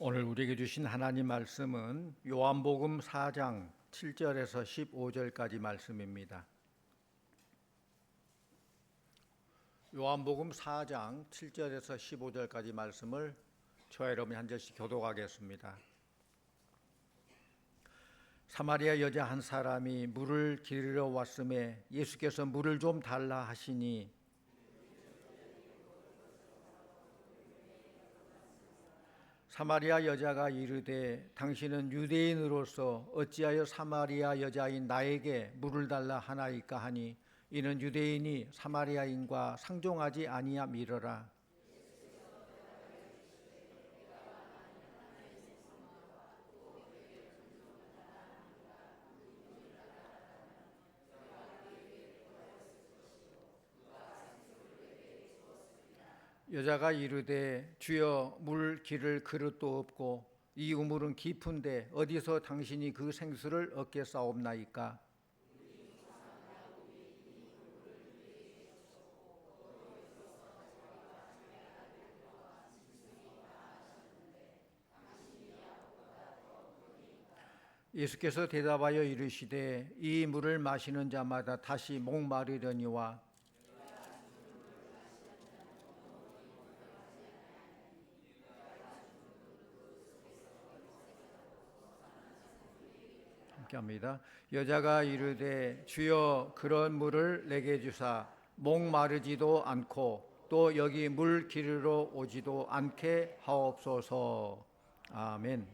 오늘 우리에게 주신 하나님 말씀은 요한복음 4장 7절에서 15절까지 말씀입니다. 요한복음 4장 7절에서 15절까지 말씀을 저와 여러분이 한 절씩 교독하겠습니다. 사마리아 여자 한 사람이 물을 기르러 왔음에 예수께서 물을 좀 달라 하시니 사마리아 여자가 이르되 당신은 유대인으로서 어찌하여 사마리아 여자인 나에게 물을 달라 하나이까 하니 이는 유대인이 사마리아인과 상종하지 아니함이러라. 여자가 이르되 주여 물 기를 그릇도 없고 이 우물은 깊은데 어디서 당신이 그 생수를 얻겠사옵나이까? 예수께서 대답하여 이르시되 이 물을 마시는 자마다 다시 목마르려니와 함께합니다. 여자가 이르되 주여 그런 물을 내게 주사 목마르지도 않고 또 여기 물 기르러 오지도 않게 하옵소서. 아멘.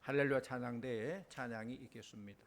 할렐루야 찬양대에 찬양이 있겠습니다.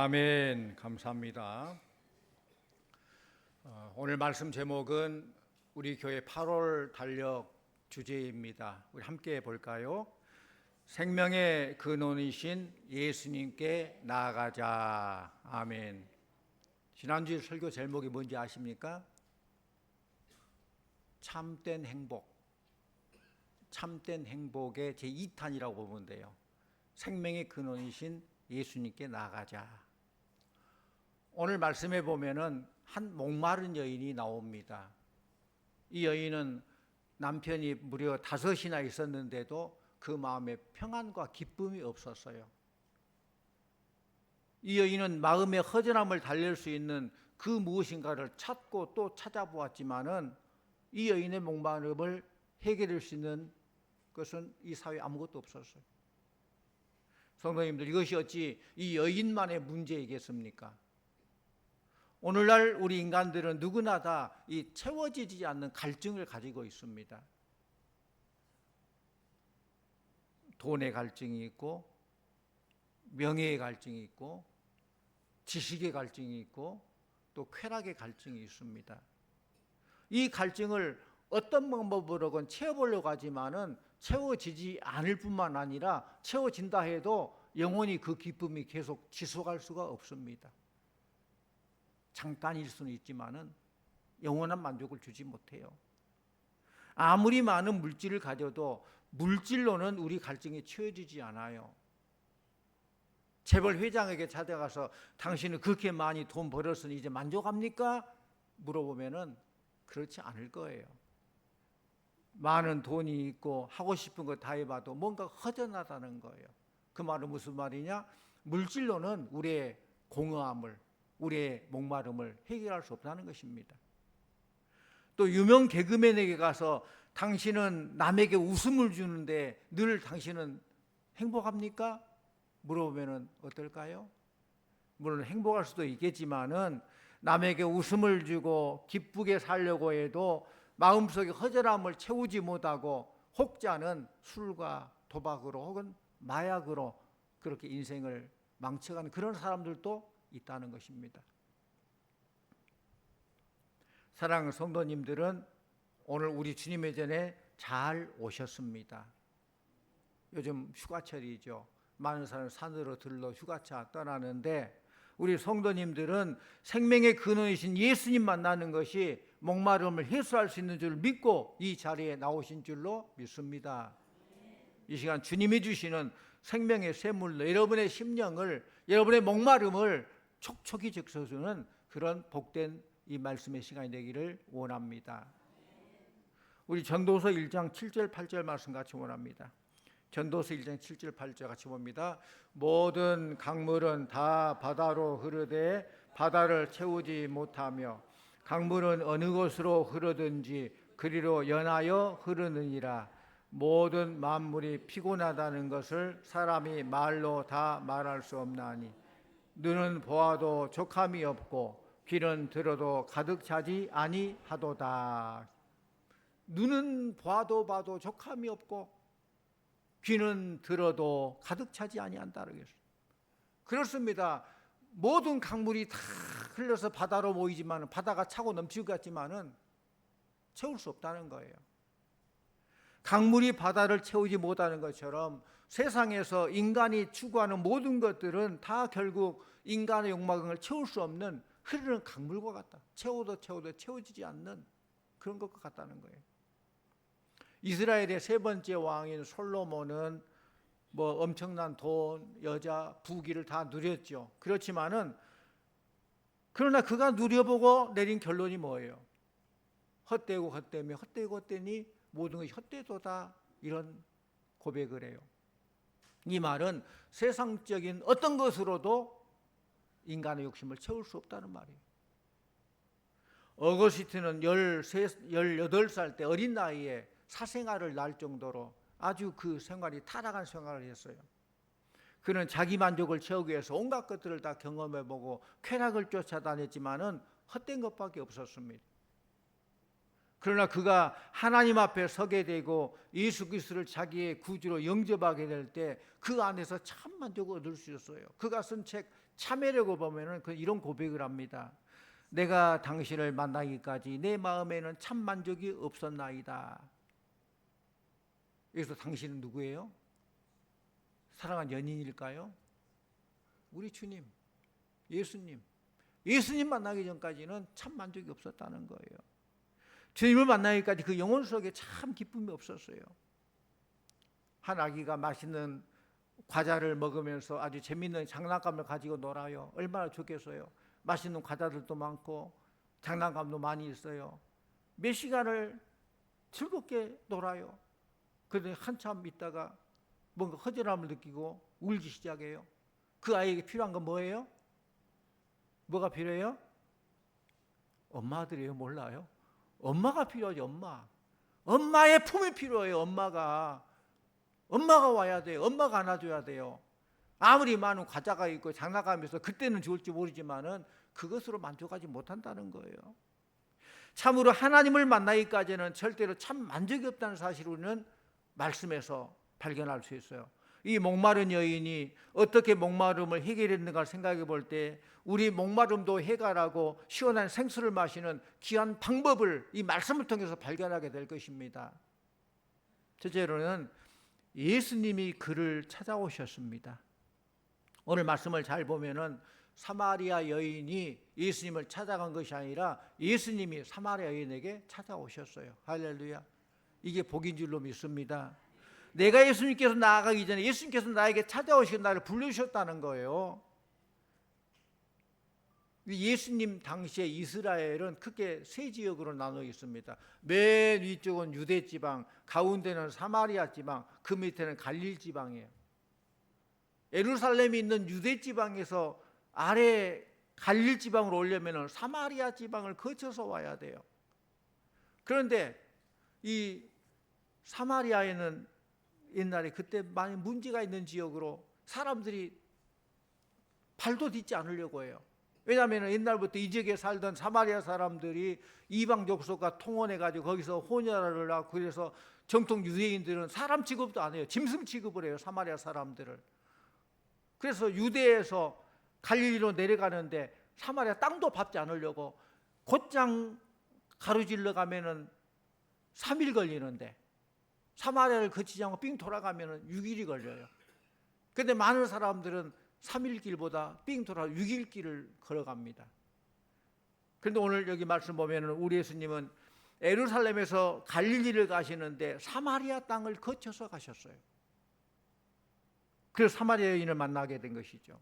아멘. 감사합니다. 오늘 말씀 제목은 우리 교회 8월 달력 주제입니다. 우리 함께 볼까요? 생명의 근원이신 예수님께 나아가자. 아멘. 지난주 설교 제목이 뭔지 아십니까? 참된 행복. 참된 행복의 제2탄이라고 보면 돼요. 생명의 근원이신 예수님께 나아가자. 오늘 말씀에 보면은 한 목마른 여인이 나옵니다. 이 여인은 남편이 무려 5이나 있었는데도 그 마음에 평안과 기쁨이 없었어요. 이 여인은 마음의 허전함을 달랠 수 있는 그 무엇인가를 찾고 또 찾아보았지만은 이 여인의 목마름을 해결할 수 있는 것은 이 사회에 아무것도 없었어요. 성도님들, 이것이 어찌 이 여인만의 문제이겠습니까? 오늘날 우리 인간들은 누구나 다 이 채워지지 않는 갈증을 가지고 있습니다. 돈의 갈증이 있고, 명예의 갈증이 있고, 지식의 갈증이 있고, 또 쾌락의 갈증이 있습니다. 이 갈증을 어떤 방법으로건 채워보려고 하지만은 채워지지 않을 뿐만 아니라 채워진다 해도 영원히 그 기쁨이 계속 지속할 수가 없습니다. 잠깐일 수는 있지만은 영원한 만족을 주지 못해요. 아무리 많은 물질을 가져도 물질로는 우리 갈증이 채워지지 않아요. 재벌 회장에게 찾아가서 당신은 그렇게 많이 돈 벌었으니 이제 만족합니까? 물어보면은 그렇지 않을 거예요. 많은 돈이 있고 하고 싶은 거 다 해봐도 뭔가 허전하다는 거예요. 그 말은 무슨 말이냐? 물질로는 우리의 공허함을, 우리의 목마름을 해결할 수 없다는 것입니다. 또 유명 개그맨에게 가서 당신은 남에게 웃음을 주는데 늘 당신은 행복합니까? 물어보면 어떨까요? 물론 행복할 수도 있겠지만은 남에게 웃음을 주고 기쁘게 살려고 해도 마음속의 허전함을 채우지 못하고 혹자는 술과 도박으로 혹은 마약으로 그렇게 인생을 망쳐가는 그런 사람들도 있다는 것입니다. 사랑하는 성도님들은 오늘 우리 주님의 전에 잘 오셨습니다. 요즘 휴가철이죠. 많은 사람이 산으로 들러 휴가차 떠나는데 우리 성도님들은 생명의 근원이신 예수님 만나는 것이 목마름을 해소할 수 있는 줄 믿고 이 자리에 나오신 줄로 믿습니다. 이 시간 주님이 주시는 생명의 샘물로 여러분의 심령을, 여러분의 목마름을 촉촉히 적셔주는 그런 복된 이 말씀의 시간이 되기를 원합니다. 우리 전도서 1장 7절 8절 말씀 같이 원합니다. 전도서 1장 7절 8절 같이 봅니다. 모든 강물은 다 바다로 흐르되 바다를 채우지 못하며 강물은 어느 곳으로 흐르든지 그리로 연하여 흐르느니라. 모든 만물이 피곤하다는 것을 사람이 말로 다 말할 수 없나니 눈은 보아도 족함이 없고 귀는 들어도 가득 차지 아니하도다. 눈은 봐도 족함이 없고 귀는 들어도 가득 차지 아니한다는 것입니다. 그렇습니다. 모든 강물이 다 흘러서 바다로 모이지만 바다가 차고 넘칠 것 같지만은 채울 수 없다는 거예요. 강물이 바다를 채우지 못하는 것처럼 세상에서 인간이 추구하는 모든 것들은 다 결국 인간의 욕망을 채울 수 없는 흐르는 강물과 같다. 채워도 채워지지 않는 그런 것과 같다는 거예요. 이스라엘의 3번째 왕인 솔로몬은 뭐 엄청난 돈, 여자, 부귀를 다 누렸죠. 그렇지만은 그러나 그가 누려보고 내린 결론이 뭐예요? 헛되고 헛되며 헛되고 헛되니 모든 것이 헛되도다, 이런 고백을 해요. 이 말은 세상적인 어떤 것으로도 인간의 욕심을 채울 수 없다는 말이에요. 어거스틴은 18살 때 어린 나이에 사생활을 날 정도로 아주 그 생활이 타락한 생활을 했어요. 그는 자기 만족을 채우기 위해서 온갖 것들을 다 경험해보고 쾌락을 쫓아다녔지만은 헛된 것밖에 없었습니다. 그러나 그가 하나님 앞에 서게 되고 예수 그리스도를 자기의 구주로 영접하게 될 때 그 안에서 참 만족을 얻을 수 있었어요. 그가 쓴 책 참회라고 보면은 이런 고백을 합니다. 내가 당신을 만나기까지 내 마음에는 참 만족이 없었나이다. 여기서 당신은 누구예요? 사랑한 연인일까요? 우리 주님, 예수님. 예수님 만나기 전까지는 참 만족이 없었다는 거예요. 주님을 만나기까지 그 영혼 속에 참 기쁨이 없었어요. 한 아기가 맛있는 과자를 먹으면서 아주 재미있는 장난감을 가지고 놀아요. 얼마나 좋겠어요. 맛있는 과자들도 많고 장난감도 많이 있어요. 몇 시간을 즐겁게 놀아요. 그런데 한참 있다가 뭔가 허전함을 느끼고 울기 시작해요. 그 아이에게 필요한 건 뭐예요? 뭐가 필요해요? 엄마들이에요? 몰라요? 엄마가 필요하죠. 엄마의 품이 필요해요. 엄마가 와야 돼요. 엄마가 안아줘야 돼요. 아무리 많은 과자가 있고 장난감이 있어 그때는 좋을지 모르지만은 그것으로 만족하지 못한다는 거예요. 참으로 하나님을 만나기까지는 절대로 참 만족이 없다는 사실을 우리는 말씀에서 발견할 수 있어요. 이 목마른 여인이 어떻게 목마름을 해결했는가 생각해 볼 때 우리 목마름도 해결하고 시원한 생수를 마시는 귀한 방법을 이 말씀을 통해서 발견하게 될 것입니다. 첫째로는 예수님이 그를 찾아오셨습니다. 오늘 말씀을 잘 보면은 사마리아 여인이 예수님을 찾아간 것이 아니라 예수님이 사마리아 여인에게 찾아오셨어요. 할렐루야. 이게 복인 줄로 믿습니다. 내가 예수님께서 나아가기 전에 예수님께서 나에게 찾아오시고 나를 불러주셨다는 거예요. 예수님 당시에 이스라엘은 크게 세 지역으로 나눠 있습니다. 맨 위쪽은 유대 지방, 가운데는 사마리아 지방, 그 밑에는 갈릴 지방이에요. 예루살렘이 있는 유대 지방에서 아래 갈릴 지방으로 오려면 사마리아 지방을 거쳐서 와야 돼요. 그런데 이 사마리아에는 옛날에 그때 많이 문제가 있는 지역으로 사람들이 발도 딛지 않으려고 해요. 왜냐하면 옛날부터 이 지역에 살던 사마리아 사람들이 이방 족속과 통혼해가지고 거기서 혼혈을 하고 그래서 정통 유대인들은 사람 취급도 안 해요. 짐승 취급을 해요. 사마리아 사람들을. 그래서 유대에서 갈릴리로 내려가는데 사마리아 땅도 밟지 않으려고 곧장 가로질러 가면은 3일 걸리는데 사마리아를 거치지 않고 삥 돌아가면은 6일이 걸려요. 그런데 많은 사람들은 3일 길보다 삥 돌아 6일 길을 걸어갑니다. 그런데 오늘 여기 말씀 보면은 우리 예수님은 예루살렘에서 갈릴리를 가시는데 사마리아 땅을 거쳐서 가셨어요. 그래서 사마리아 여인을 만나게 된 것이죠.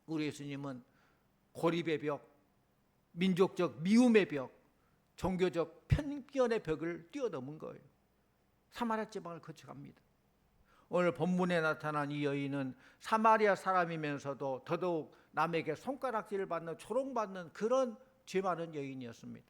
우리 예수님은 고립의 벽, 민족적 미움의 벽, 종교적 편견의 벽을 뛰어넘은 거예요. 사마리아 지방을 거쳐갑니다. 오늘 본문에 나타난 이 여인은 사마리아 사람이면서도 더더욱 남에게 손가락질을 받는 조롱받는 그런 죄 많은 여인이었습니다.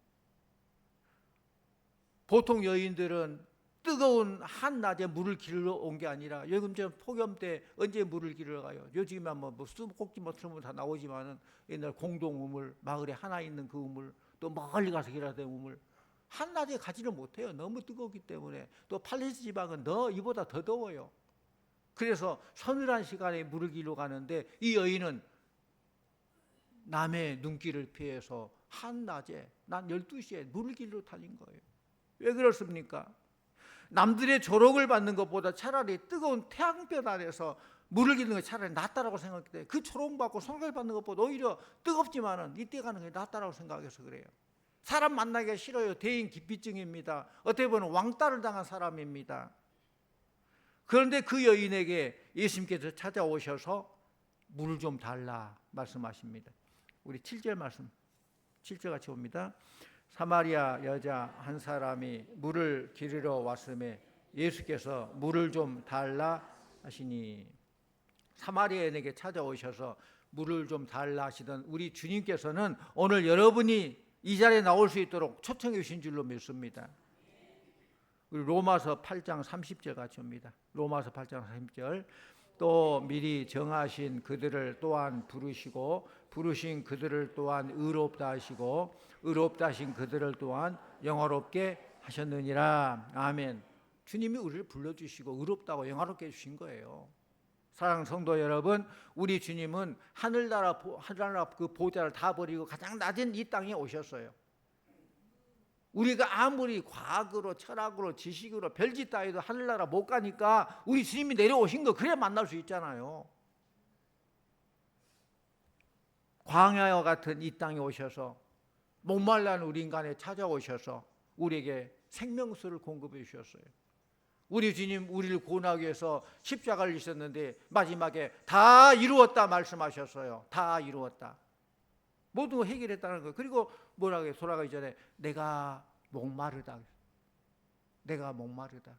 보통 여인들은 뜨거운 한낮에 물을 길러 온 게 아니라 요즘 폭염 때 언제 물을 길러 가요? 요즘은 뭐 수목꼭지 틀면 다 나오지만은 옛날 공동 우물, 마을에 하나 있는 그 우물, 또 멀리 가서 길어야 될 우물, 한낮에 가지를 못해요. 너무 뜨겁기 때문에. 또 팔레스타인 지방은 이보다 더 더워요. 그래서 서늘한 시간에 물을 길러 가는데 이 여인은 남의 눈길을 피해서 한낮에 난 12시에 물을 길러 다닌 거예요. 왜 그렇습니까? 남들의 조롱을 받는 것보다 차라리 뜨거운 태양볕 아래서 물을 기르는 게 차라리 낫다라고 생각했기 때문에 그 조롱받고 손가락 받는 것보다 오히려 뜨겁지만은 이때 가는 게 낫다라고 생각해서 그래요. 사람 만나기가 싫어요. 대인 기피증입니다. 어떻게 보면 왕따를 당한 사람입니다. 그런데 그 여인에게 예수님께서 찾아오셔서 물을 좀 달라 말씀하십니다. 우리 7절 말씀 7절 같이 봅니다. 사마리아 여자 한 사람이 물을 기르러 왔음에 예수께서 물을 좀 달라 하시니, 사마리아인에게 찾아오셔서 물을 좀 달라 하시던 우리 주님께서는 오늘 여러분이 이 자리에 나올 수 있도록 초청해 주신 줄로 믿습니다. 우리 로마서 8장 30절 같이 옵니다. 로마서 8장 30절. 또 미리 정하신 그들을 또한 부르시고 부르신 그들을 또한 의롭다 하시고 의롭다 하신 그들을 또한 영화롭게 하셨느니라. 아멘. 주님이 우리를 불러주시고 의롭다고 영화롭게 해주신 거예요. 사랑하는 성도 여러분, 우리 주님은 하늘나라 그 보좌를 다 버리고 가장 낮은 이 땅에 오셨어요. 우리가 아무리 과학으로 철학으로 지식으로 별짓 다 해도 하늘나라 못 가니까 우리 주님이 내려오신 거 그래야 만날 수 있잖아요. 광야와 같은 이 땅에 오셔서 목말라는 우리 인간에 찾아오셔서 우리에게 생명수를 공급해 주셨어요. 우리 주님 우리를 구원하기 위해서 십자가를 지셨는데 마지막에 다 이루었다 말씀하셨어요. 다 이루었다. 모든 걸 해결했다는 거예요. 그리고 뭐라고 해요? 돌아가기 전에 내가 목마르다. 내가 목마르다.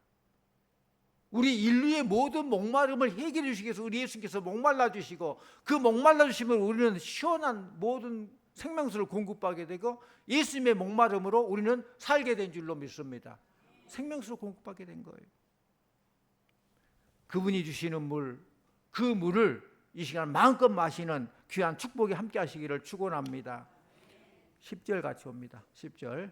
우리 인류의 모든 목마름을 해결해 주시기 위해서 우리 예수님께서 목말라 주시고 그 목말라 주시면 우리는 시원한 모든 생명수를 공급하게 되고 예수님의 목마름으로 우리는 살게 된 줄로 믿습니다. 생명수를 공급하게 된 거예요. 그분이 주시는 물, 그 물을 이 시간 마음껏 마시는 귀한 축복이 함께 하시기를 축원합니다. 10절 같이 옵니다. 10절.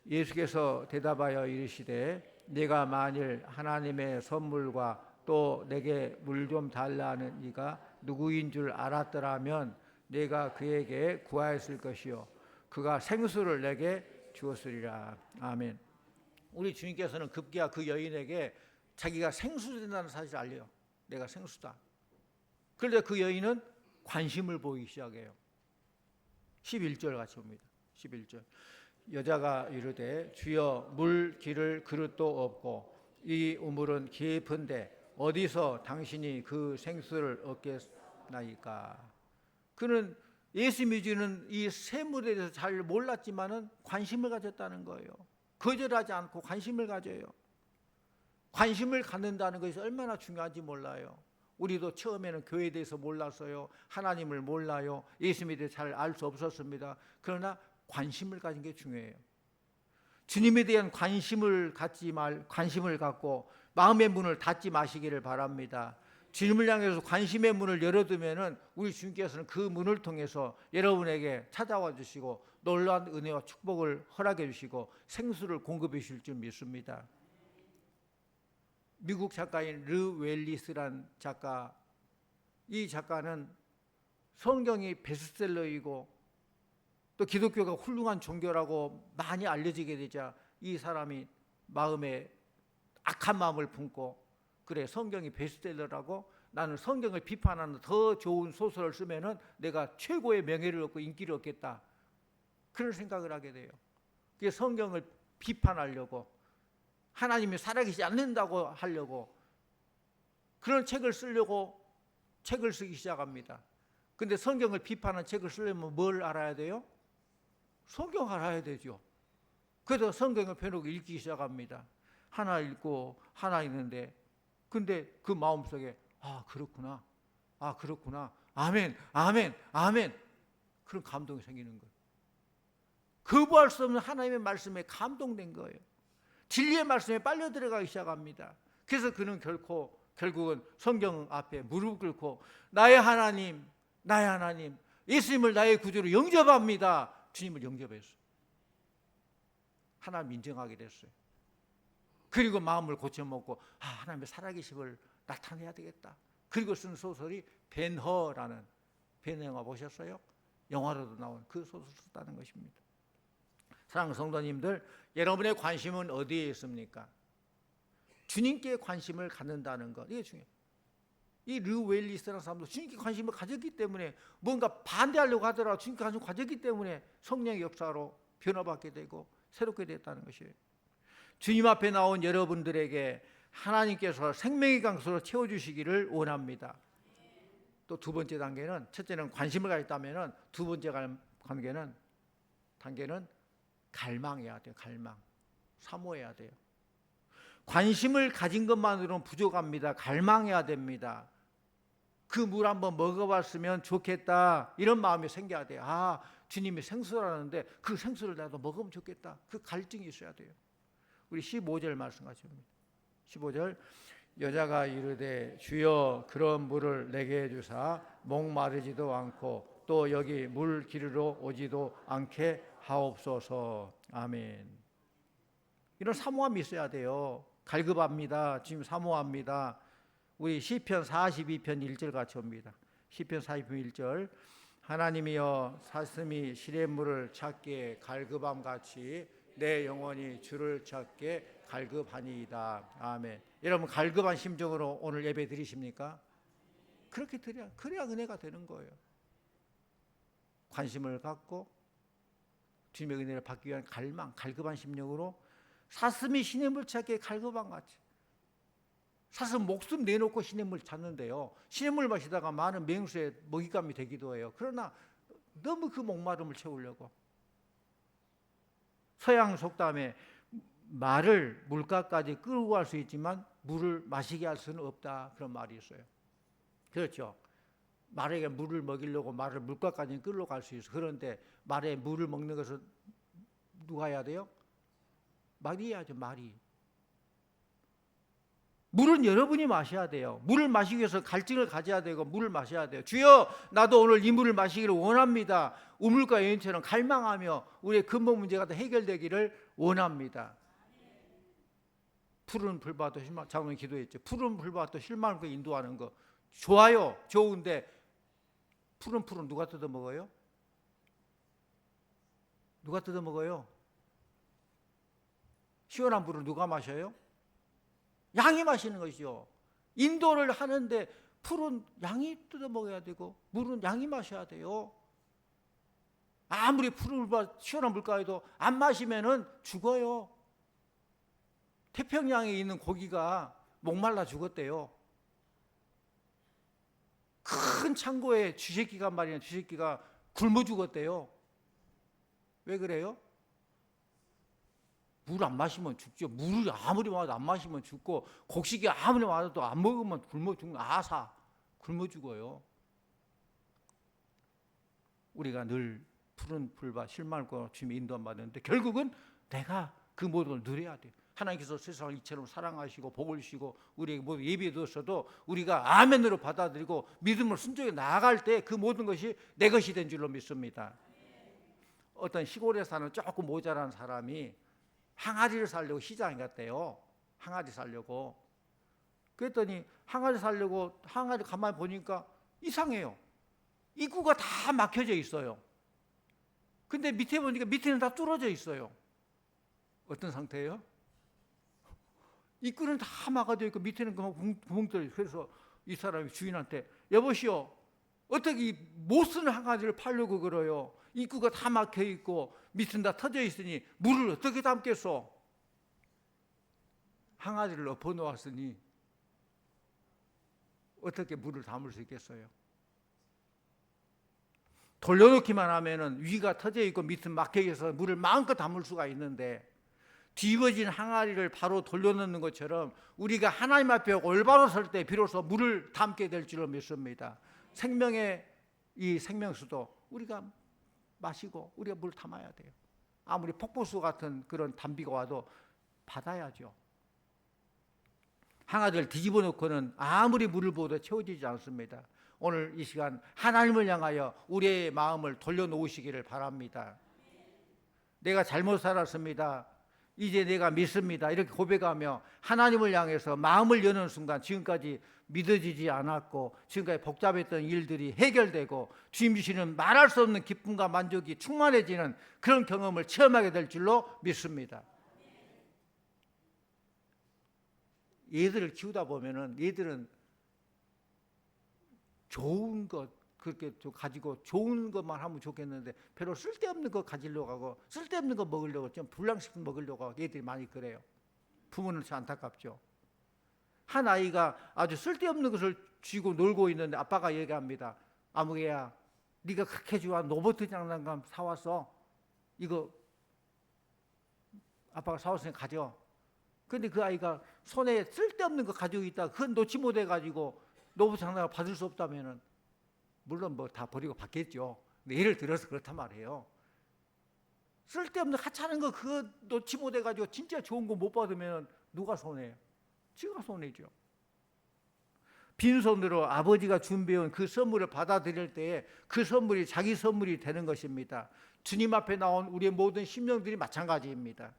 예수께서 대답하여 이르시되 내가 만일 하나님의 선물과 또 내게 물 좀 달라는 이가 누구인 줄 알았더라면 내가 그에게 구하였을 것이요 그가 생수를 내게 주었으리라. 아멘. 우리 주님께서는 급기야 그 여인에게 자기가 생수 된다는 사실을 알려요. 내가 생수다. 그런데 그 여인은 관심을 보이기 시작해요. 11절 같이 봅니다. 11절. 여자가 이르되 주여 물 기를 그릇도 없고 이 우물은 깊은데 어디서 당신이 그 생수를 얻겠나이까. 그는 예수님이 주는 이 샘물에 대해서 잘 몰랐지만은 관심을 가졌다는 거예요. 거절하지 않고 관심을 가져요. 관심을 갖는다는 것이 얼마나 중요한지 몰라요. 우리도 처음에는 교회에 대해서 몰랐어요. 하나님을 몰라요. 예수님에 대해 잘 알 수 없었습니다. 그러나 관심을 가진 게 중요해요. 주님에 대한 관심을 갖고 마음의 문을 닫지 마시기를 바랍니다. 주님을 향해서 관심의 문을 열어두면은 우리 주님께서는 그 문을 통해서 여러분에게 찾아와 주시고 놀라운 은혜와 축복을 허락해 주시고 생수를 공급해 주실 줄 믿습니다. 미국 작가인 르 웰리스란 작가, 이 작가는 성경이 베스트셀러이고 또 기독교가 훌륭한 종교라고 많이 알려지게 되자 이 사람이 마음에 악한 마음을 품고 그래 성경이 베스트셀러라고 나는 성경을 비판하는 더 좋은 소설을 쓰면은 내가 최고의 명예를 얻고 인기를 얻겠다 그런 생각을 하게 돼요. 그래서 성경을 비판하려고 하나님이 살아계시지 않는다고 하려고 그런 책을 쓰려고 책을 쓰기 시작합니다. 그런데 성경을 비판하는 책을 쓰려면 뭘 알아야 돼요? 성경 알아야 되죠. 그래서 성경을 펴놓고 읽기 시작합니다. 하나 읽고 하나 읽는데 근데 그 마음속에 그렇구나. 그렇구나. 아멘. 아멘. 아멘. 그런 감동이 생기는 거예요. 거부할 수 없는 하나님의 말씀에 감동된 거예요. 진리의 말씀에 빨려 들어가기 시작합니다. 그래서 그는 결국은 성경 앞에 무릎 꿇고 나의 하나님, 나의 하나님, 예수님을 나의 구주로 영접합니다. 주님을 영접했어요. 하나님 인정하게 됐어요. 그리고 마음을 고쳐먹고 하나님의 살아계심을 나타내야 되겠다. 그리고 쓴 소설이 벤허라는, 벤허 영화 보셨어요? 영화로도 나온 그 소설을 썼다는 것입니다. 사랑하는 성도님들, 여러분의 관심은 어디에 있습니까? 주님께 관심을 갖는다는 것, 이게 중요해요. 이 르 웰리스라는 사람도 주님께 관심을 가졌기 때문에 뭔가 반대하려고 하더라도 주님께 관심을 가졌기 때문에 성령의 역사로 변화받게 되고 새롭게 됐다는 것이에요. 주님 앞에 나온 여러분들에게 하나님께서 생명의 강수로 채워주시기를 원합니다. 또 두 번째 단계는, 첫째는 관심을 가졌다면 두 번째 단계는 갈망해야 돼요. 갈망. 사모해야 돼요. 관심을 가진 것만으로는 부족합니다. 갈망해야 됩니다. 그 물 한번 먹어봤으면 좋겠다 이런 마음이 생겨야 돼요. 주님이 생수라는데 그 생수를 나도 먹으면 좋겠다. 그 갈증이 있어야 돼요. 우리 15절 말씀 같이 봅니다. 15절. 여자가 이르되 주여 그런 물을 내게 주사 목마르지도 않고 또 여기 물 기르러 오지도 않게 하옵소서. 아멘. 이런 사모함이 있어야 돼요. 갈급합니다. 주님 사모합니다. 우리 시편 42편 1절 같이 옵니다. 시편 42편 1절. 하나님이여 사슴이 시냇물을 찾기에 갈급함 같이 내 영혼이 주를 찾기에 갈급하니이다. 아멘. 여러분 갈급한 심정으로 오늘 예배 드리십니까? 그렇게 그래야 은혜가 되는 거예요. 관심을 갖고 주님의 은혜를 받기 위한 갈망, 갈급한 심령으로 사슴이 시냇물 찾기에 갈급한 같이. 사슴 목숨 내놓고 시냇물 찾는데요. 시냇물 마시다가 많은 맹수의 먹잇감이 되기도 해요. 그러나 너무 그 목마름을 채우려고. 서양 속담에 말을 물가까지 끌고 갈 수 있지만 물을 마시게 할 수는 없다. 그런 말이 있어요. 그렇죠. 말에게 물을 먹이려고 말을 물가까지 끌고 갈 수 있어. 그런데 말에 물을 먹는 것은 누가 해야 돼요? 말이 해야죠. 말이. 물은 여러분이 마셔야 돼요. 물을 마시기 위해서 갈증을 가져야 되고 물을 마셔야 돼요. 주여 나도 오늘 이 물을 마시기를 원합니다. 우물가 여인처럼 갈망하며 우리의 근본 문제가 다 해결되기를 원합니다. 푸른 불바도 실망, 장로님 기도했죠. 푸른 불바도 실망을 인도하는 거 좋아요. 좋은데 푸른 누가 뜯어먹어요? 누가 뜯어먹어요? 시원한 물을 누가 마셔요? 양이 마시는 것이죠. 인도를 하는데 풀은 양이 뜯어먹어야 되고 물은 양이 마셔야 돼요. 아무리 푸른 물과 시원한 물가에도 안 마시면은 죽어요. 태평양에 있는 고기가 목말라 죽었대요. 큰 창고에 쥐새끼가 말이야, 쥐새끼가 굶어 죽었대요. 왜 그래요? 물 안 마시면 죽죠. 물을 아무리 마셔도 안 마시면 죽고 곡식이 아무리 마셔도 안 먹으면 굶어 죽는 아사 굶어 죽어요. 우리가 늘 푸른 풀과 실망과 주님의 인도함 받는데 결국은 내가 그 모든 걸 누려야 돼요. 하나님께서 세상을 이처럼 사랑하시고 복을 주시고 우리에게 모두 예비해 두었어도 우리가 아멘으로 받아들이고 믿음으로 순종해 나아갈 때 그 모든 것이 내 것이 된 줄로 믿습니다. 어떤 시골에 사는 조금 모자란 사람이 항아리를 살려고 시장에 갔대요. 항아리 살려고. 그랬더니 항아리 살려고 항아리 가만히 보니까 이상해요. 입구가 다 막혀져 있어요. 근데 밑에 보니까 밑에는 다 뚫어져 있어요. 어떤 상태예요? 입구는 다 막아져 있고 밑에는 구멍 뚫려 있어요. 그래서 이 사람이 주인한테 여보시오, 어떻게 못 쓰는 항아리를 팔려고 그래요? 입구가 다 막혀 있고 밑은 다 터져 있으니 물을 어떻게 담겠소? 항아리를 엎어 놓았으니 어떻게 물을 담을 수 있겠어요? 돌려놓기만 하면은 위가 터져 있고 밑은 막혀 있어서 물을 마음껏 담을 수가 있는데 뒤집어진 항아리를 바로 돌려놓는 것처럼 우리가 하나님 앞에 올바로 설 때 비로소 물을 담게 될 줄로 믿습니다. 생명의 이 생명수도 우리가 마시고 우리가 물을 담아야 돼요. 아무리 폭포수 같은 그런 단비가 와도 받아야죠. 항아리를 뒤집어 놓고는 아무리 물을 부어도 채워지지 않습니다. 오늘 이 시간 하나님을 향하여 우리의 마음을 돌려놓으시기를 바랍니다. 내가 잘못 살았습니다. 이제 내가 믿습니다. 이렇게 고백하며 하나님을 향해서 마음을 여는 순간 지금까지 믿어지지 않았고 지금까지 복잡했던 일들이 해결되고 주님 주시는 말할 수 없는 기쁨과 만족이 충만해지는 그런 경험을 체험하게 될 줄로 믿습니다. 얘들을 키우다 보면은 얘들은 좋은 것 그렇게 가지고 좋은 것만 하면 좋겠는데 별로 쓸데없는 거 가지려고 하고 쓸데없는 거 먹으려고 좀 불량식품 먹으려고 하고 얘들이 많이 그래요. 부모는 참 안타깝죠. 한 아이가 아주 쓸데없는 것을 쥐고 놀고 있는데 아빠가 얘기합니다. 아무개야, 네가 그렇게 좋아 로봇 장난감 사왔어. 이거 아빠가 사왔으니까 가져. 근데 그 아이가 손에 쓸데없는 거 가지고 있다가 그건 놓지 못해가지고 로봇 장난감 받을 수 없다면은 물론 뭐 다 버리고 받겠죠. 근데 예를 들어서 그렇단 말이에요. 쓸데없는 하찮은 거 그거 놓지 못해가지고 진짜 좋은 거 못 받으면 누가 손해요? 지가 손해죠. 빈손으로 아버지가 준비해온 그 선물을 받아들일 때에 그 선물이 자기 선물이 되는 것입니다. 주님 앞에 나온 우리의 모든 심령들이 마찬가지입니다.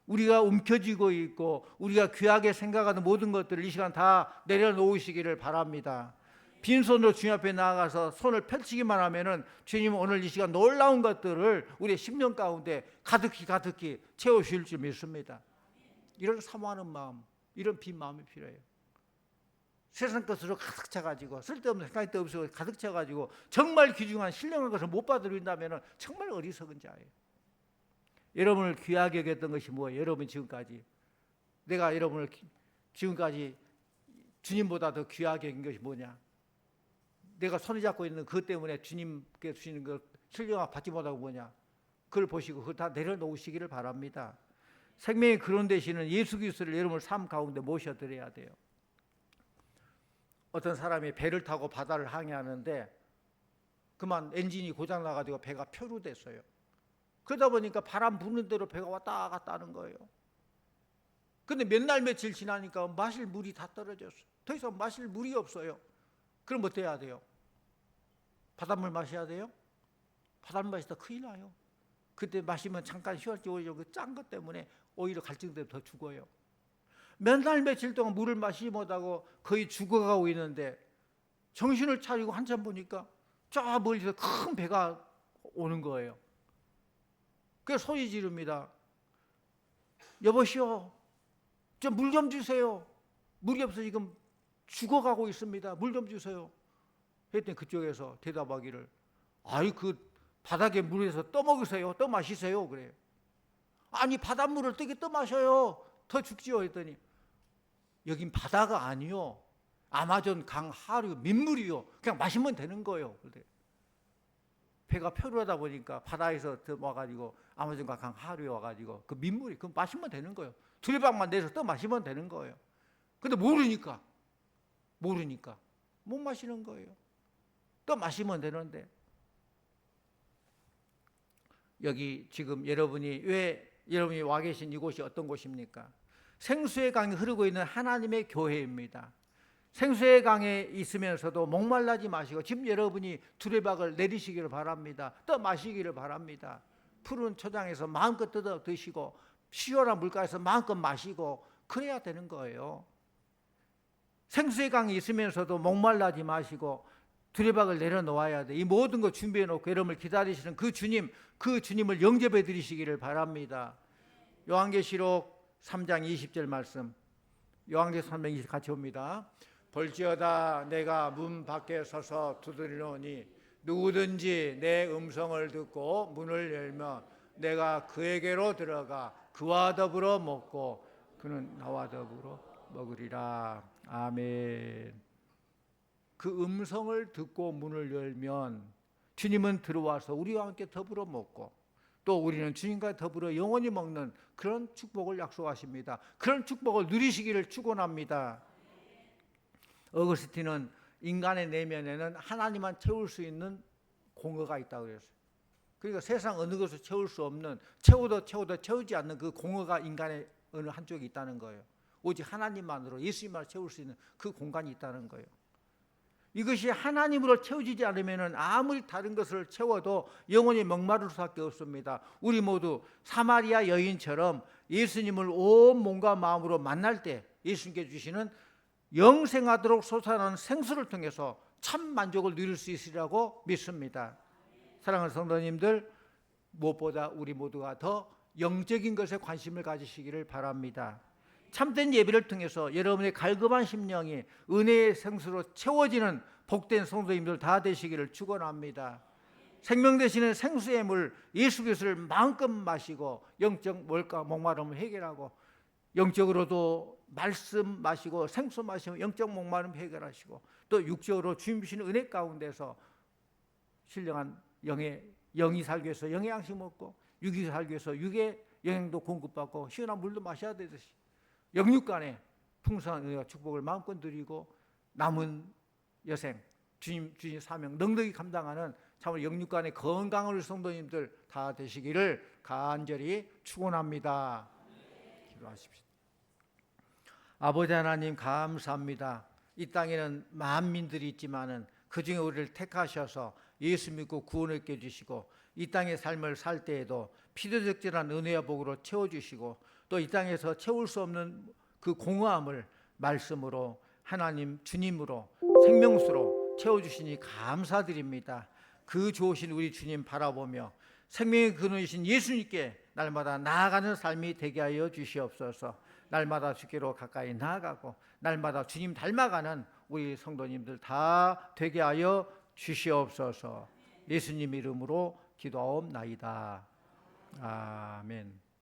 우리가 움켜쥐고 있고 우리가 귀하게 생각하는 모든 것들을 이 시간 다 내려놓으시기를 바랍니다. 빈손으로 주님 앞에 나아가서 손을 펼치기만 하면은 주님은 오늘 이 시간 놀라운 것들을 우리의 심령 가운데 가득히 채우실 줄 믿습니다. 이런 사모하는 마음, 이런 빈 마음이 필요해요. 세상 것으로 가득 차가지고 쓸데없는 생각이 없이 가득 차가지고 정말 귀중한 신령한 것을 못 받아들인다면 정말 어리석은 자예요. 여러분을 귀하게 여겼던 것이 뭐예요? 여러분 지금까지 내가 여러분을 지금까지 주님보다 더 귀하게 여긴 것이 뭐냐? 내가 손을 잡고 있는 그것 때문에 주님께 주시는 것 신령함 받지 못하고 뭐냐? 그걸 보시고 그걸 다 내려놓으시기를 바랍니다. 생명의 근원 되시는 예수 그리스도를 여러분의 삶 가운데 모셔드려야 돼요. 어떤 사람이 배를 타고 바다를 항해하는데 그만 엔진이 고장 나가지고 배가 표류됐어요. 그러다 보니까 바람 부는 대로 배가 왔다 갔다 하는 거예요. 근데 몇 날 며칠 지나니까 마실 물이 다 떨어졌어요. 더 이상 마실 물이 없어요. 그럼 어떻게 해야 돼요? 바닷물 마셔야 돼요? 바닷물 마시다 큰일 나요. 그때 마시면 잠깐 쉬었지 오히려 그 짠 것 때문에 오히려 갈증되면 더 죽어요. 몇 날 며칠 동안 물을 마시지 못하고 거의 죽어가고 있는데 정신을 차리고 한참 보니까 저 멀리서 큰 배가 오는 거예요. 그래서 소리 지릅니다. 여보시오, 저 물 좀 주세요. 물이 없어 지금 죽어가고 있습니다. 물 좀 주세요. 했더니 그쪽에서 대답하기를, 아이 그 바닥에 물에서 떠먹으세요. 떠마시세요. 그래요. 아니 바닷물을 어떻게 떠마셔요? 더 죽지요. 했더니 여긴 바다가 아니요, 아마존 강 하류 민물이요. 그냥 마시면 되는 거예요. 그래. 배가 표류하다 보니까 바다에서 와가지고 아마존 강 하류에 와가지고 그 민물이 그 마시면 되는 거예요. 두레방만 내서 또 마시면 되는 거예요. 근데 모르니까 못 마시는 거예요. 또 마시면 되는데 여기 지금 여러분이 와 계신 이곳이 어떤 곳입니까? 생수의 강이 흐르고 있는 하나님의 교회입니다. 생수의 강에 있으면서도 목말라지 마시고 지금 여러분이 두레박을 내리시기를 바랍니다. 떠 마시기를 바랍니다. 푸른 초장에서 마음껏 뜯어 드시고 시원한 물가에서 마음껏 마시고 그래야 되는 거예요. 생수의 강이 있으면서도 목말라지 마시고 두레박을 내려놓아야 돼. 이 모든 거 준비해 놓고 여러분을 기다리시는 그 주님을 영접해 드리시기를 바랍니다. 요한계시록 3장 20절 말씀, 요한계시록 3장 20절 같이 봅니다. 볼지어다 내가 문 밖에 서서 두드리노니 누구든지 내 음성을 듣고 문을 열면 내가 그에게로 들어가 그와 더불어 먹고 그는 나와 더불어 먹으리라. 아멘. 그 음성을 듣고 문을 열면 주님은 들어와서 우리와 함께 더불어 먹고 또 우리는 주님과 더불어 영원히 먹는 그런 축복을 약속하십니다. 그런 축복을 누리시기를 축원합니다. 어거스틴은 인간의 내면에는 하나님만 채울 수 있는 공허가 있다고 그랬어요. 그러니까 세상 어느 것을 채울 수 없는, 채워도 채우지 않는 그 공허가 인간의 어느 한쪽에 있다는 거예요. 오직 하나님만으로, 예수님만으로 채울 수 있는 그 공간이 있다는 거예요. 이것이 하나님으로 채워지지 않으면 아무리 다른 것을 채워도 영원히 목마를 수밖에 없습니다. 우리 모두 사마리아 여인처럼 예수님을 온 몸과 마음으로 만날 때 예수님께 주시는 영생하도록 솟아나는 생수를 통해서 참 만족을 누릴 수 있으리라고 믿습니다. 사랑하는 성도님들, 무엇보다 우리 모두가 더 영적인 것에 관심을 가지시기를 바랍니다. 참된 예배를 통해서 여러분의 갈급한 심령이 은혜의 생수로 채워지는 복된 성도님들 다 되시기를 축원합니다. 생명 되시는 생수의 물 예수 그리스도를 마음껏 마시고 영적 목마름을 해결하고, 영적으로도 말씀 마시고 생수 마시고 영적 목마름 해결하시고, 또 육적으로 주님 주시는 은혜 가운데서 신령한 영이 살기 위해서 영의 양식 먹고, 육이 살기 위해서 육의 영양도 공급받고 시원한 물도 마셔야 되듯이 영육간에 풍성한 은혜와 축복을 마음껏 누리고 남은 여생 주님 사명 넉넉히 감당하는 참으로 영육간의 건강을 성도님들 다 되시기를 간절히 축원합니다. 기도하십시오. 아버지 하나님 감사합니다. 이 땅에는 만민들이 있지만은 그 중에 우리를 택하셔서 예수 믿고 구원을 깨주시고 이 땅의 삶을 살 때에도 필요적절한 은혜와 복으로 채워주시고 또 이 땅에서 채울 수 없는 그 공허함을 말씀으로, 하나님 주님으로, 생명수로 채워주시니 감사드립니다. 그 좋으신 우리 주님 바라보며 생명의 근원이신 예수님께 날마다 나아가는 삶이 되게 하여 주시옵소서. 날마다 주께로 가까이 나아가고 날마다 주님 닮아가는 우리 성도님들 다 되게 하여 주시옵소서. 예수님 이름으로 기도하옵나이다. 아멘.